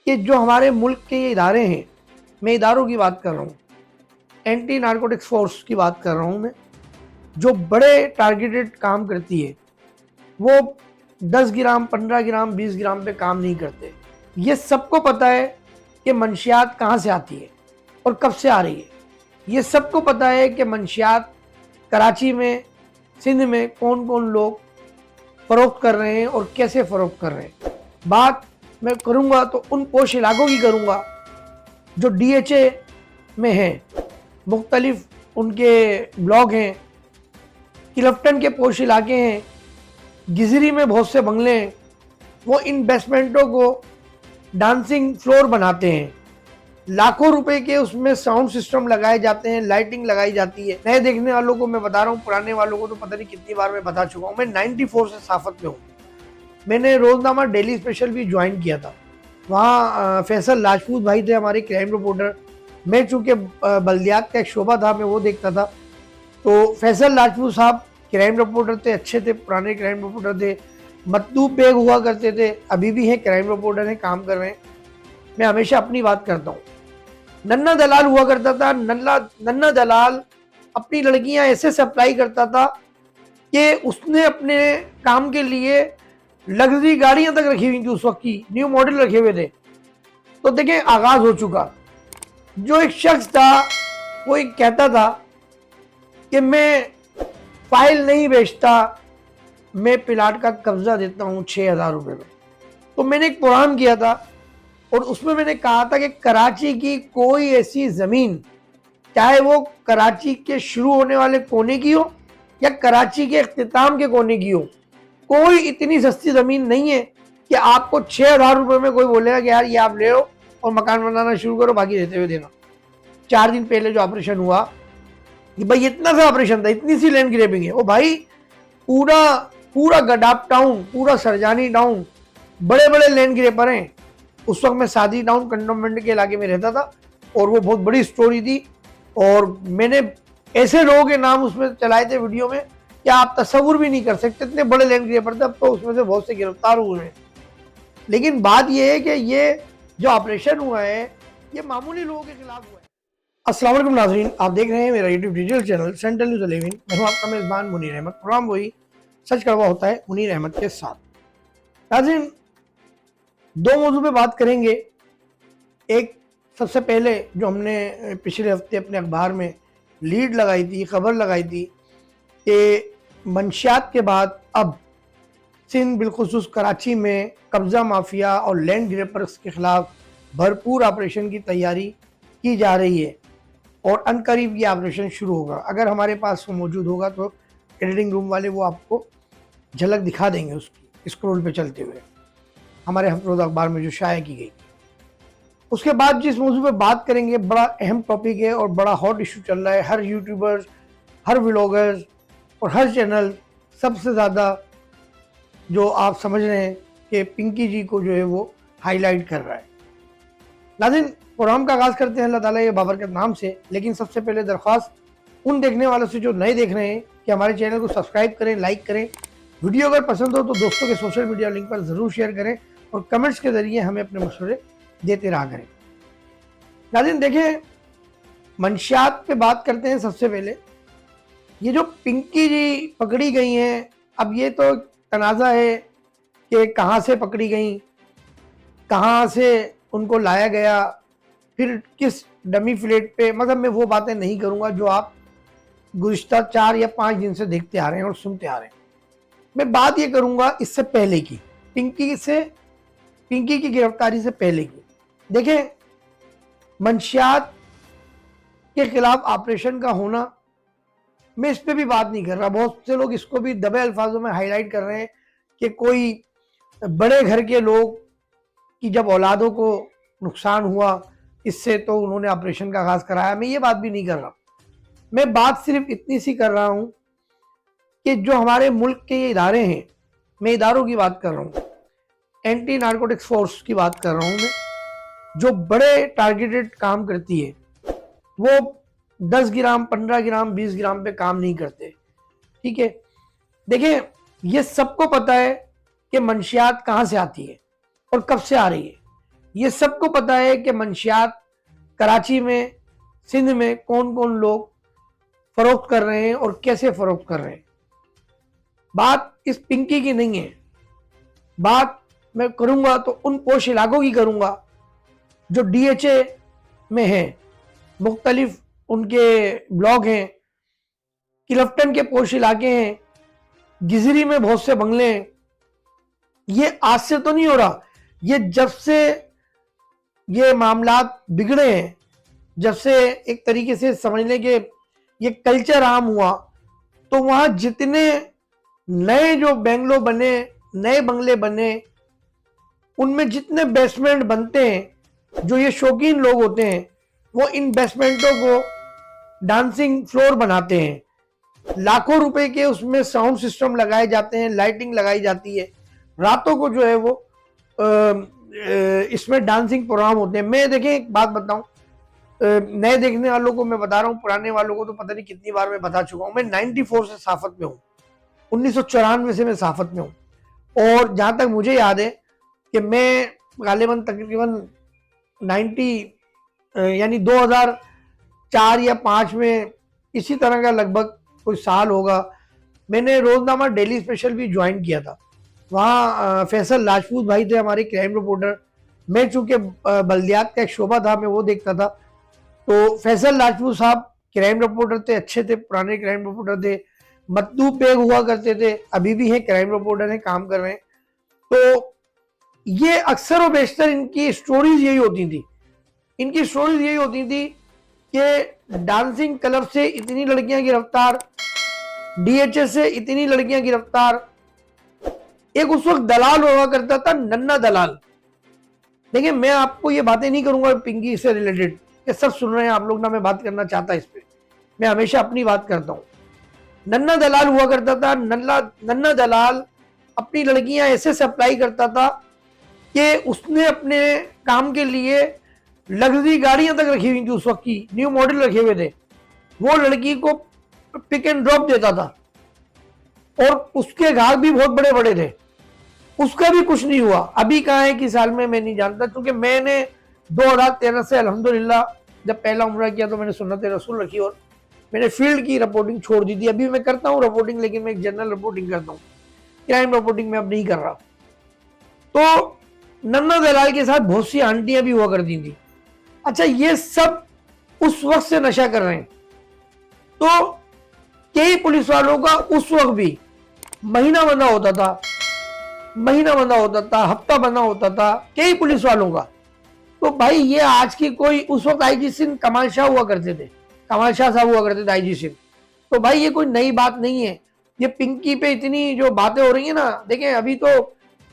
कि जो हमारे मुल्क के ये इदारे हैं, मैं इदारों की बात कर रहा हूँ, एंटी नारकोटिक्स फोर्स की बात कर रहा हूँ मैं, जो बड़े टारगेटेड काम करती है, वो 10 ग्राम 15 ग्राम 20 ग्राम पे काम नहीं करते। ये सबको पता है कि मंशियात कहाँ से आती है और कब से आ रही है। ये सबको पता है कि मंशियात कराची में, सिंध में कौन कौन लोग फ़रोख्त कर रहे हैं और कैसे फ़रोख्त कर रहे हैं। बात मैं करूँगा तो उन पोश इलाकों की करूँगा जो DHA में हैं, मुख्तलिफ उनके ब्लॉक हैं, किलफ्टन के पोश इलाके हैं, गिजरी में बहुत से बंगले हैं। वो इन्वेस्टमेंटों को डांसिंग फ्लोर बनाते हैं, लाखों रुपए के उसमें साउंड सिस्टम लगाए जाते हैं, लाइटिंग लगाई जाती है। नए देखने वालों को मैं बता रहा हूँ, पुराने वालों को तो पता नहीं कितनी बार मैं बता चुका हूँ। मैं 94 से साफत में हूँ। मैंने रोजनामा डेली स्पेशल भी ज्वाइन किया था। वहाँ फैसल राजपूत भाई थे हमारे क्राइम रिपोर्टर। मैं चूँकि बल्दियात का एक शोबा था, मैं वो देखता था। तो फैसल राजपूत साहब क्राइम रिपोर्टर थे, अच्छे थे, पुराने क्राइम रिपोर्टर थे। मतलूब बेग हुआ करते थे, अभी भी हैं, क्राइम रिपोर्टर हैं, काम कर रहे हैं। मैं हमेशा अपनी बात करता हूँ। नन्ना दलाल हुआ करता था। नन्ना दलाल अपनी लड़कियां ऐसे सप्लाई करता था कि उसने अपने काम के लिए लग्जरी गाड़ियां तक रखी हुई थी, उस वक्त की न्यू मॉडल रखे हुए थे। तो देखें, आगाज हो चुका। जो एक शख्स था वो एक कहता था कि मैं फाइल नहीं बेचता, मैं प्लाट का कब्जा देता हूं 6,000 रुपये में। तो मैंने एक प्रोग्राम किया था और उसमें मैंने कहा था कि कराची की कोई ऐसी ज़मीन, चाहे वो कराची के शुरू होने वाले कोने की हो या कराची के इख्तिताम के कोने की हो, कोई इतनी सस्ती ज़मीन नहीं है कि आपको 6,000 रुपये में कोई बोलेगा कि यार ये आप ले लो और मकान बनाना शुरू करो, बाकी देते हुए देना। 4 दिन पहले जो ऑपरेशन हुआ, कि भाई इतना सा ऑपरेशन था, इतनी सी लैंड ग्रैबिंग है। वो भाई पूरा गडाप टाउन, पूरा सरजानी टाउन, बड़े बड़े लैंड ग्रैबर हैं। उस वक्त मैं सादी टाउन कंटोनमेंट के इलाके में रहता था और वो बहुत बड़ी स्टोरी थी। और मैंने ऐसे लोगों के नाम उसमें चलाए थे वीडियो में कि आप तस्वुर भी नहीं कर सकते, इतने बड़े लैंड ग्रैबर थे। अब तो उसमें से बहुत से गिरफ्तार हुए हैं। लेकिन बात यह है कि ये जो ऑपरेशन हुआ है, ये मामूली लोगों के खिलाफ हुआ है। अस्सलाम वालेकुम नाज़रीन, आप देख रहे हैं मेरा YouTube digital channel central news 11। मैं हूं आपका मेज़बान मुनीर अहमद। प्रोग्राम वही सच कड़वा होता है मुनीर अहमद के साथ। नाज़रीन, 2 मौजू पे बात करेंगे। एक, सबसे पहले जो हमने पिछले हफ्ते अपने अखबार में लीड लगाई थी, खबर लगाई थी कि मंशियात के बाद अब सिंध बिलखुसूस कराची में कब्ज़ा माफिया और लैंड ग्रैबर्स के खिलाफ भरपूर ऑपरेशन की तैयारी की जा रही है और अनकरीब ये ऑपरेशन शुरू होगा। अगर हमारे पास वो मौजूद होगा तो एडिटिंग रूम वाले वो आपको झलक दिखा देंगे उसकी, स्क्रॉल पे चलते हुए, हमारे हफ्ते अखबार में जो शाया की गई। उसके बाद जिस मौजू पे बात करेंगे, बड़ा अहम टॉपिक है और बड़ा हॉट इशू चल रहा है। हर यूट्यूबर्स, हर व्लॉगर्स और हर चैनल सबसे ज़्यादा जो आप समझ रहे हैं कि पिंकी जी को जो है वो हाईलाइट कर रहा है। नाज़रीन, प्रोग्राम का आगाज़ करते हैं अल्लाह ताला के बाबरकत नाम से। लेकिन सबसे पहले दरख्वास्त उन देखने वालों से जो नए देख रहे हैं कि हमारे चैनल को सब्सक्राइब करें, लाइक करें। वीडियो अगर पसंद हो तो दोस्तों के सोशल मीडिया लिंक पर ज़रूर शेयर करें और कमेंट्स के ज़रिए हमें अपने मशवरे देते रहा करें। नाज़रीन, देखें, मंशियात पे बात करते हैं। सबसे पहले ये जो पिंकी जी पकड़ी गई हैं, अब ये तो तनाज़ा है कि कहाँ से पकड़ी गई, कहाँ से उनको लाया गया, फिर किस डमी फ्लेट पे, मतलब मैं वो बातें नहीं करूँगा जो आप गुज़िश्ता 4 या 5 दिन से देखते आ रहे हैं और सुनते आ रहे हैं। मैं बात ये करूँगा इससे पहले की, पिंकी की गिरफ्तारी से पहले की। देखें, मंशियात के खिलाफ ऑपरेशन का होना, मैं इस पे भी बात नहीं कर रहा। बहुत से लोग इसको भी दबे अल्फाजों में हाईलाइट कर रहे हैं कि कोई बड़े घर के लोग की जब औलादों को नुकसान हुआ इससे तो उन्होंने ऑपरेशन का आगाज़ कराया। मैं ये बात भी नहीं कर रहा। मैं बात सिर्फ इतनी सी कर रहा हूँ कि जो हमारे मुल्क के ये इदारे हैं, मैं इदारों की बात कर रहा हूँ, एंटी नारकोटिक्स फोर्स की बात कर रहा हूँ मैं, जो बड़े टारगेटेड काम करती है, वो 10 ग्राम 15 ग्राम 20 ग्राम पे काम नहीं करते। ठीक है, देखें, ये सबको पता है कि मंशियात कहाँ से आती है और कब से आ रही है। ये सबको पता है कि मंशियात कराची में, सिंध में कौन कौन लोग फरोख्त कर रहे हैं और कैसे फरोख्त कर रहे हैं। बात इस पिंकी की नहीं है, बात मैं करूंगा तो उन पोश इलाकों की करूंगा जो DHA में है, मुख्तलिफ उनके ब्लॉक हैं, किलफ्टन के पोश इलाके हैं, गिजरी में बहुत से बंगले हैं। ये आज से तो नहीं हो रहा, ये जब से ये मामलात बिगड़े हैं, जब से एक तरीके से समझ लें कि ये कल्चर आम हुआ, तो वहां जितने नए जो बेंगलो बने, नए बंगले बने, उनमें जितने बेसमेंट बनते हैं, जो ये शौकीन लोग होते हैं वो इन बेसमेंटों को डांसिंग फ्लोर बनाते हैं। लाखों रुपए के उसमें साउंड सिस्टम लगाए जाते हैं, लाइटिंग लगाई जाती है, रातों को जो है वो इसमें डांसिंग प्रोग्राम होते हैं। मैं देखें एक बात बताऊं, नए देखने वालों को मैं बता रहा हूं, पुराने वालों को तो पता नहीं कितनी बार मैं बता चुका हूं। मैं 94 से साफत में हूं, 1994 से मैं साफत में हूं, और जहां तक मुझे याद है कि मैं गालिबन तकरीबन 90 यानी 2004 या 5 में इसी तरह का लगभग कोई साल होगा, मैंने रोजनामा डेली स्पेशल भी ज्वाइन किया था। वहाँ फैसल लाजपूत भाई थे हमारे क्राइम रिपोर्टर। मैं चूंकि बल्दियात का एक शोबा था, मैं वो देखता था, तो फैसल लाजपूत साहब क्राइम रिपोर्टर थे, अच्छे थे, पुराने क्राइम रिपोर्टर थे। मतलूब बेग हुआ करते थे, अभी भी हैं, क्राइम रिपोर्टर हैं, काम कर रहे हैं। तो ये अक्सर और बेशतर इनकी स्टोरीज यही होती थी, इनकी स्टोरीज यही होती थी कि डांसिंग क्लब से इतनी लड़कियां गिरफ्तार, DHA से इतनी लड़कियां गिरफ्तार। एक उस वक्त दलाल हुआ करता था, नन्ना दलाल। देखिए मैं आपको ये बातें नहीं करूंगा पिंकी से रिलेटेड, ये सब सुन रहे हैं आप लोग ना, मैं बात करना चाहता इस पे, मैं हमेशा अपनी बात करता हूं। नन्ना दलाल हुआ करता था, नन्ना दलाल अपनी लड़कियां ऐसे सप्लाई करता था कि उसने अपने काम के लिए लग्जरी गाड़ियां तक रखी हुई थी, उस वक्त की न्यू मॉडल रखे हुए थे। वो लड़की को पिक एंड ड्रॉप देता था, और उसके घाघ भी बहुत बड़े बड़े थे, उसका भी कुछ नहीं हुआ। अभी कहाँ है कि साल में मैं नहीं जानता, क्योंकि मैंने 2013 से अल्हम्दुलिल्लाह जब पहला उम्रा किया तो मैंने सुन्नत रसूल रखी और मैंने फील्ड की रिपोर्टिंग छोड़ दी थी। अभी मैं करता हूँ रिपोर्टिंग, लेकिन मैं एक जनरल रिपोर्टिंग करता हूँ, क्राइम रिपोर्टिंग में अब नहीं कर रहा। तो नन्ना दलाल के साथ बहुत सी आंटियां भी हुआ करती थी। अच्छा, ये सब उस वक्त से नशा कर रहे हैं। तो कई पुलिस वालों का उस वक्त भी महीना बंधा होता था, महीना बंधा होता था, हफ्ता बंधा होता था कई पुलिस वालों का। तो भाई ये आज की कोई, उस वक्त IG सिंह कमाल शाह हुआ करते थे, कमाल शाह साहब हुआ करते थे IG सिंह। तो भाई ये कोई नई बात नहीं है। ये पिंकी पे इतनी जो बातें हो रही है ना, देखें अभी तो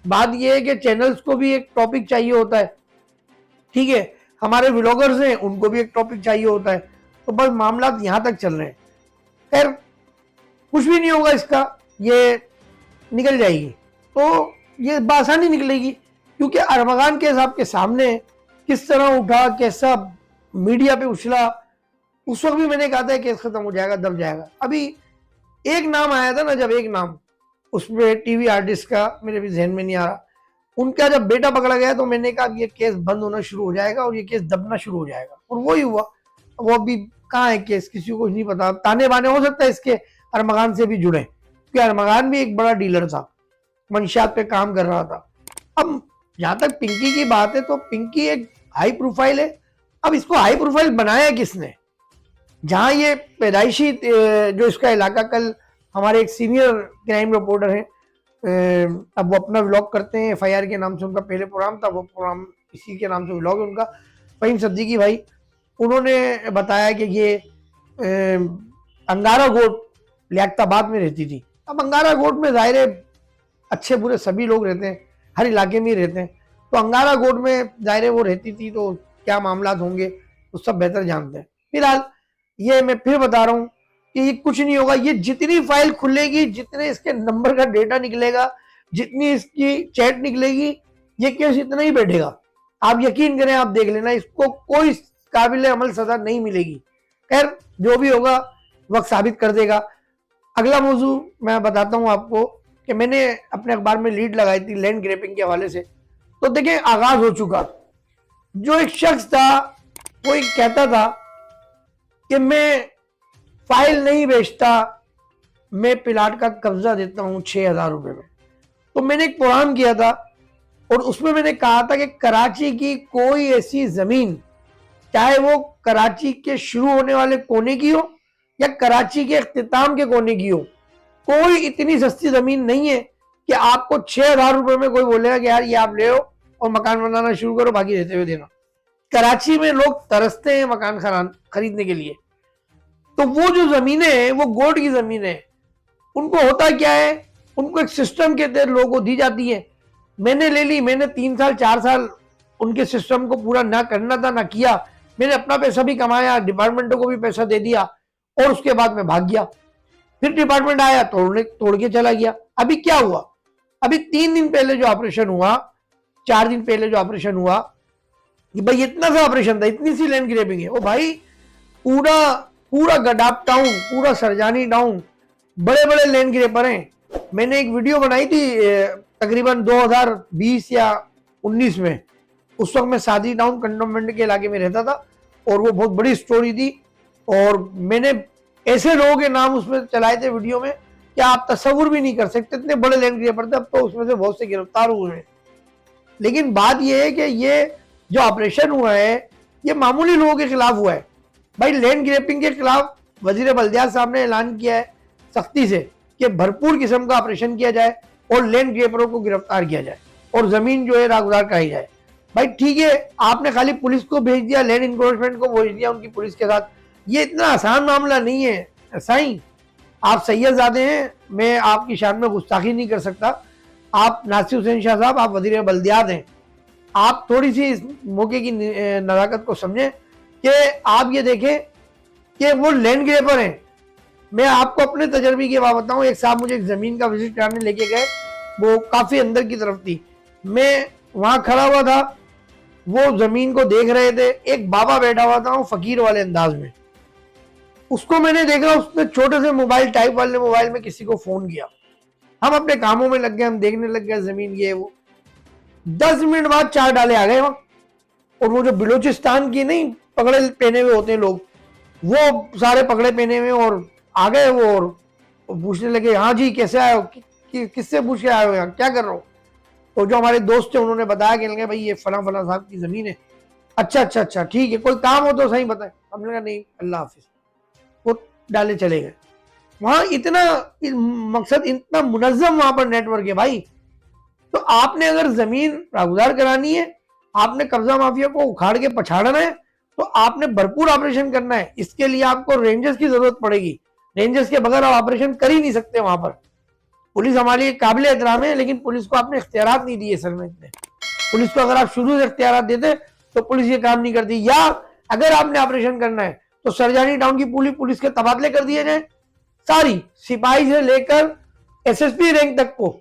बात ये है कि चैनल्स को भी एक टॉपिक चाहिए होता है, ठीक है, हमारे व्लॉगर्स हैं उनको भी एक टॉपिक चाहिए होता है। तो बस मामला यहाँ तक चल रहे हैं। खैर कुछ भी नहीं होगा इसका, ये निकल जाएगी, तो ये बासानी निकलेगी, क्योंकि अरमगान केस आपके सामने किस तरह उठा, कैसा मीडिया पे उछला। उस वक्त भी मैंने कहा था केस खत्म हो जाएगा, दब जाएगा। अभी एक नाम आया था ना, जब एक नाम उसमें टीवी आर्टिस्ट का, मेरे भी जहन में नहीं आ रहा, उनका जब बेटा पकड़ा गया तो मैंने कहा ये केस बंद होना शुरू हो जाएगा और ये केस दबना शुरू हो जाएगा, और वही हुआ। वो अभी कहाँ है केस, किसी को कुछ नहीं पता। ताने बाने हो सकता है इसके अरमगान से भी जुड़े, क्योंकि अरमगान भी एक बड़ा डीलर था, मंशियात पे काम कर रहा था। अब जहां तक पिंकी की बात है, तो पिंकी एक हाई प्रोफाइल है। अब इसको हाई प्रोफाइल बनाया किसने? जहां ये पैदाइशी जो इसका इलाका, कल हमारे एक सीनियर क्राइम रिपोर्टर हैं, अब वो अपना व्लॉग करते हैं, FIR के नाम से उनका पहले प्रोग्राम था, वो प्रोग्राम इसी के नाम से व्लॉग है उनका, फहीम सिद्दीकी भाई। उन्होंने बताया कि ये अंगारा गोट लियाकताबाद में रहती थी। अब अंगारा गोट में जाहिर है अच्छे बुरे सभी लोग रहते हैं, हर इलाके में ही रहते हैं, तो अंगारा गोट में जाहिर है वो रहती थी, तो क्या मामला होंगे तो सब बेहतर जानते हैं। फिलहाल ये मैं फिर बता रहा हूँ कि ये कुछ नहीं होगा। ये जितनी फाइल खुलेगी, जितने इसके नंबर का डेटा निकलेगा, जितनी इसकी चैट निकलेगी, ये केस इतना ही बैठेगा। आप यकीन करें, आप देख लेना, इसको कोई काबिल अमल सजा नहीं मिलेगी। खैर जो भी होगा वक्त साबित कर देगा। अगला मौजू मैं बताता हूँ आपको कि मैंने अपने अखबार में लीड लगाई थी लैंड ग्रैबिंग के हवाले से। तो देखें आगाज हो चुका, जो एक शख्स था वो एक कहता था कि मैं फाइल नहीं बेचता, मैं प्लाट का कब्जा देता हूं 6,000 रुपए में। तो मैंने एक प्रोग्राम किया था और उसमें मैंने कहा था कि कराची की कोई ऐसी जमीन, चाहे वो कराची के शुरू होने वाले कोने की हो या कराची के इख्तिताम के कोने की हो, कोई इतनी सस्ती जमीन नहीं है कि आपको 6,000 रुपए में कोई बोलेगा कि यार ये आप ले लो और मकान बनाना शुरू करो, बाकी देते हुए देना। कराची में लोग तरसते हैं मकान खरीदने के लिए। तो वो जो जमीनें हैं वो गोल्ड की जमीन है। उनको होता क्या है, उनको एक सिस्टम के तहत लोगों को दी जाती है। मैंने ले ली, मैंने 3 साल 4 साल उनके सिस्टम को पूरा ना करना था ना किया, मैंने अपना पैसा भी कमाया, डिपार्टमेंटों को भी पैसा दे दिया और उसके बाद मैं भाग गया। फिर डिपार्टमेंट आया, तोड़ के चला गया। अभी क्या हुआ, अभी 3 दिन पहले जो ऑपरेशन हुआ, 4 दिन पहले जो ऑपरेशन हुआ, कि भाई इतना सा ऑपरेशन था, इतनी सी लैंड ग्रैबिंग है। ओ भाई पूरा गडाप टाउन, पूरा सरजानी टाउन, बड़े बड़े लैंड ग्रैबर हैं। मैंने एक वीडियो बनाई थी तकरीबन 2020 या 19 में। उस वक्त मैं सादी टाउन कंटोनमेंट के इलाके में रहता था और वो बहुत बड़ी स्टोरी थी। और मैंने ऐसे लोगों के नाम उसमें चलाए थे वीडियो में कि आप तस्वुर भी नहीं कर सकते, इतने बड़े लैंड ग्रैबर थे। अब तो उसमें से बहुत से गिरफ्तार हुए हैं। लेकिन बात यह है कि ये जो ऑपरेशन हुआ है ये मामूली लोगों के खिलाफ हुआ है। भाई लैंड ग्रैबिंग के खिलाफ वजीर बल्दियात साहब ने ऐलान किया है सख्ती से कि भरपूर किस्म का ऑपरेशन किया जाए और लैंड ग्रैबरों को गिरफ्तार किया जाए और जमीन जो है रागुजार कराई जाए। भाई ठीक है, आपने खाली पुलिस को भेज दिया, लैंड इन्फोर्समेंट को भेज दिया उनकी पुलिस के साथ, ये इतना आसान मामला नहीं है। साईं आप सैयदजादे हैं, मैं आपकी शान में गुस्ताखी नहीं कर सकता। आप नासिर हुसैन शाह साहब, आप वजीर बल्दियात हैं, आप थोड़ी सी इस मौके की नज़ाकत को समझें कि आप ये देखें कि वो लैंड ग्रैबर हैं। मैं आपको अपने तजर्बे की बात बताऊं, एक साहब मुझे एक ज़मीन का विजिट कराने लेके गए, वो काफ़ी अंदर की तरफ थी, मैं वहाँ खड़ा हुआ था, वो ज़मीन को देख रहे थे। एक बाबा बैठा हुआ था, वो फ़कीर वाले अंदाज में, उसको मैंने देखा, उसने छोटे से मोबाइल, टाइप वाले मोबाइल में किसी को फ़ोन किया। हम अपने कामों में लग गए, हम देखने लग गए ज़मीन ये वो। 10 मिनट बाद 4 डाले आ गए वहाँ। और वो जो बलूचिस्तान की नहीं पगड़े पहने हुए होते हैं लोग, वो सारे पगड़े पहने हुए और आ गए वो, और पूछने लगे हाँ जी कैसे आए हो, किससे पूछ के आए हो, यहाँ क्या कर रहे हो। तो जो हमारे दोस्त थे उन्होंने बताया कि लगे भाई ये फला फला साहब की जमीन है। अच्छा ठीक है, कोई काम हो तो सही बताए। हमने कहा नहीं अल्लाह हाफिज, वो डाले चले गए। वहां इतना मकसद, इतना मुनज्जम वहां पर नेटवर्क है भाई। तो आपने अगर जमीन रागुजार करानी है, आपने कब्जा माफिया को उखाड़ के पछाड़ना है, तो आपने भरपूर ऑपरेशन करना है। इसके लिए आपको रेंजर्स की जरूरत पड़ेगी। रेंजर्स के बगैर आप ऑपरेशन कर ही नहीं सकते वहां पर। पुलिस हमारे लिए काबिल एहतराम है, लेकिन पुलिस को आपने इख्तियारात नहीं दिए सर में इतने। पुलिस को अगर आप शुरू से इख्तियारात देते तो पुलिस ये काम नहीं करती। या अगर आपने ऑपरेशन करना है तो सरजानी टाउन की पूरी पुलिस के तबादले कर दिए जाए, सारी सिपाही से लेकर एसएसपी रैंक तक को।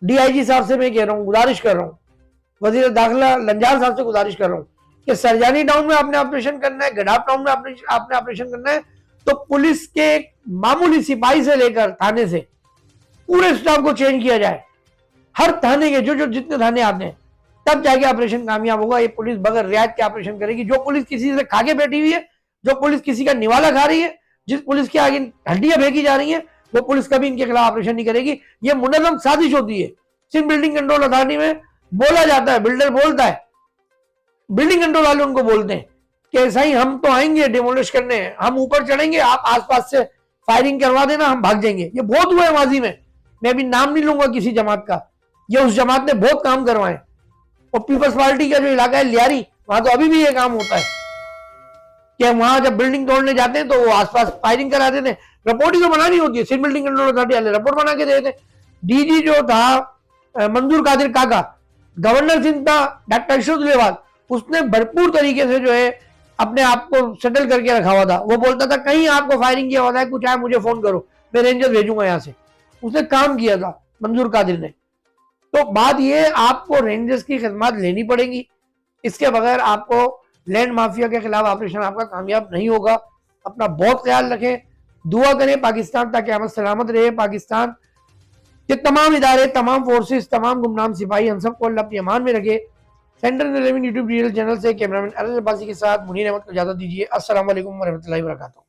डीआईजी साहब से मैं कह रहा हूँ, गुजारिश कर रहा हूँ, वजीर दाखिला लंजार साहब से गुजारिश कर रहा हूँ कि सरजानी टाउन में आपने ऑपरेशन करना है, गडाप टाउन में आपने ऑपरेशन करना है, तो पुलिस के मामूली सिपाही से लेकर थाने से पूरे स्टाफ को चेंज किया जाए। हर थाने के जो जितने थाने आते हैं, तब जाके ऑपरेशन कामयाब होगा। ये पुलिस बगैर रियायत के ऑपरेशन करेगी। जो पुलिस किसी से खा के बैठी हुई है, जो पुलिस किसी का निवाला खा रही है, जिस पुलिस के आगे हड्डियां फेंकी जा रही है, वो पुलिस कभी इनके खिलाफ ऑपरेशन नहीं करेगी। ये मुनज़्ज़म साजिश होती है। सिंध बिल्डिंग कंट्रोल अथॉरिटी में बोला जाता है, बिल्डर बोलता है, बिल्डिंग कंट्रोल वाले उनको बोलते हैं कि सही हम तो आएंगे डिमोलिश करने, हम ऊपर चढ़ेंगे, आप आसपास से फायरिंग करवा देना, हम भाग जाएंगे। ये बहुत हुआ है माजी में। मैं अभी नाम नहीं लूंगा किसी जमात का, ये उस जमात ने बहुत काम करवाए। और पीपल्स पार्टी का जो इलाका है लियारी, वहां तो अभी भी ये काम होता है कि वहां जब बिल्डिंग तोड़ने जाते हैं तो वो आसपास फायरिंग करा देते हैं। रिपोर्ट ही तो बनानी होती है, सिर्फ बिल्डिंग कंट्रोल अथॉरिटी वाले रिपोर्ट बना के देते। डीजी जो था मंजूर कादिर काका, गवर्नर सिंह था डॉक्टर अशरफ लेवाल, उसने भरपूर तरीके से जो है अपने आप को सेटल करके रखा हुआ था। वो बोलता था कहीं आपको फायरिंग किया हुआ है, कुछ आया मुझे फोन करो, मैं रेंजर भेजूंगा यहाँ से। उसने काम किया था मंजूर कादिर ने। तो बात ये, आपको रेंजर्स की खिदमत लेनी पड़ेगी, इसके बगैर आपको लैंड माफिया के खिलाफ ऑपरेशन आपका कामयाब नहीं होगा। अपना बहुत ख्याल रखें, दुआ करें पाकिस्तान ताकि क़यामत सलामत रहे। पाकिस्तान के तमाम इदारे, तमाम फोर्सेस, तमाम गुमनाम सिपाही, हम सबको अल्लाह अपनी अमान में रखे। सेंटर 11 यूट्यूब डिजिटल चैनल से कैमरामैन अरज अब्बासी के साथ मुनीर अहमद को इजाजत दीजिए। अस्सलाम वालेकुम वरहमतुल्लाहि वबरकातुहू।